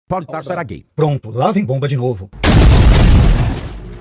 Paulo de Tarso era gay. Pronto, lá vem bomba de novo.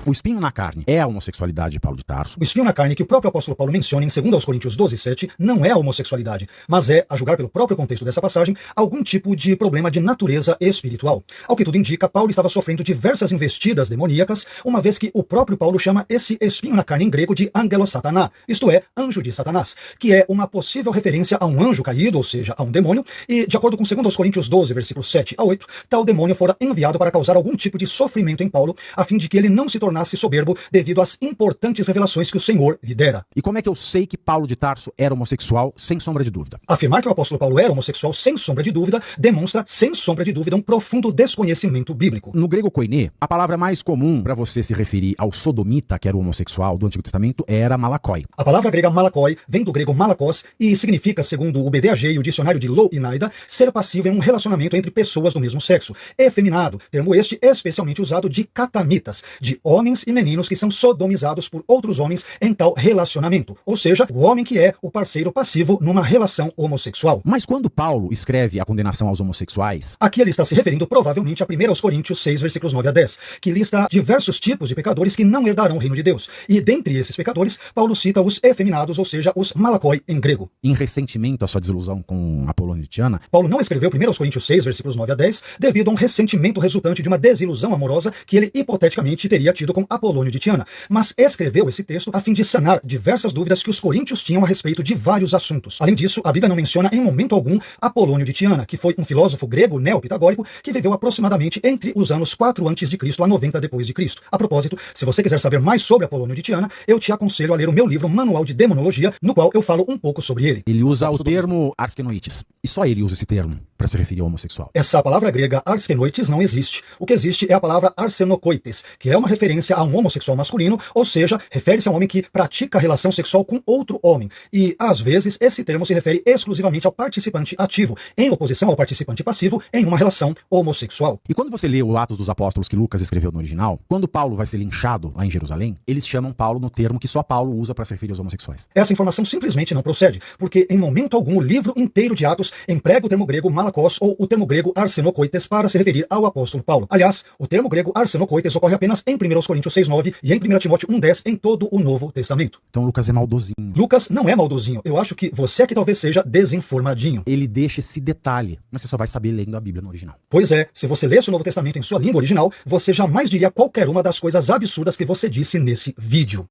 O espinho na carne é a homossexualidade de Paulo de Tarso. O espinho na carne que o próprio apóstolo Paulo menciona em 2 Coríntios 12:7 não é a homossexualidade, mas é, a julgar pelo próprio contexto dessa passagem, algum tipo de problema de natureza espiritual. Ao que tudo indica, Paulo estava sofrendo diversas investidas demoníacas, uma vez que o próprio Paulo chama esse espinho na carne em grego de angelos sataná, isto é, anjo de Satanás, que é uma possível referência a um anjo caído, ou seja, a um demônio, e de acordo com 2 Coríntios 12, versículos 7 a 8, tal demônio fora enviado para causar algum tipo de sofrimento em Paulo, a fim de que ele não se tornasse soberbo devido às importantes revelações que o Senhor lhe dera. E como é que eu sei que Paulo de Tarso era homossexual, sem sombra de dúvida? Afirmar que o apóstolo Paulo era homossexual, sem sombra de dúvida, demonstra, sem sombra de dúvida, um profundo desconhecimento bíblico. No grego koiné, a palavra mais comum para você se referir ao sodomita, que era o homossexual do Antigo Testamento, era malakoi. A palavra grega malakoi vem do grego malakos e significa, segundo o BDAG e o dicionário de Low e Naida, ser passivo em um relacionamento entre pessoas do mesmo sexo. Efeminado, termo este especialmente usado de catamitas, de homens e meninos que são sodomizados por outros homens em tal relacionamento. Ou seja, o homem que é o parceiro passivo numa relação homossexual. Mas quando Paulo escreve a condenação aos homossexuais, aqui ele está se referindo provavelmente a 1 Coríntios 6, versículos 9 a 10, que lista diversos tipos de pecadores que não herdarão o reino de Deus. E dentre esses pecadores, Paulo cita os efeminados, ou seja, os malakoi em grego. Em ressentimento à sua desilusão com Apolônio de Tiana, Paulo não escreveu 1 Coríntios 6, versículos 9 a 10, devido a um ressentimento resultante de uma desilusão amorosa que ele hipoteticamente teria tido com Apolônio de Tiana, mas escreveu esse texto a fim de sanar diversas dúvidas que os coríntios tinham a respeito de vários assuntos. Além disso, a Bíblia não menciona em momento algum Apolônio de Tiana, que foi um filósofo grego neopitagórico que viveu aproximadamente entre os anos 4 a.C. a 90 depois de Cristo. A propósito, se você quiser saber mais sobre Apolônio de Tiana, eu te aconselho a ler o meu livro Manual de Demonologia, no qual eu falo um pouco sobre ele. Ele usa o termo arskenoites, e só ele usa esse termo para se referir ao homossexual. Essa palavra grega arskenoites não existe. O que existe é a palavra arsenokoites, que é uma referência a um homossexual masculino, ou seja, refere-se a um homem que pratica relação sexual com outro homem. E, às vezes, esse termo se refere exclusivamente ao participante ativo, em oposição ao participante passivo, em uma relação homossexual. E quando você lê o Atos dos Apóstolos que Lucas escreveu no original, quando Paulo vai ser linchado lá em Jerusalém, eles chamam Paulo no termo que só Paulo usa para se referir aos homossexuais. Essa informação simplesmente não procede, porque em momento algum o livro inteiro de Atos emprega o termo grego malakos ou o termo grego arsenokoites para se referir ao apóstolo Paulo. Aliás, o termo grego arsenokoites ocorre apenas em 1 Coríntios 6:9 e em 1 Timóteo 1:10 em todo o Novo Testamento. Então Lucas é maldosinho. Lucas não é maldosinho. Eu acho que você é que talvez seja desinformadinho. Ele deixa esse detalhe, mas você só vai saber lendo a Bíblia no original. Pois é, se você lesse o Novo Testamento em sua língua original, você jamais diria qualquer uma das coisas absurdas que você disse nesse vídeo.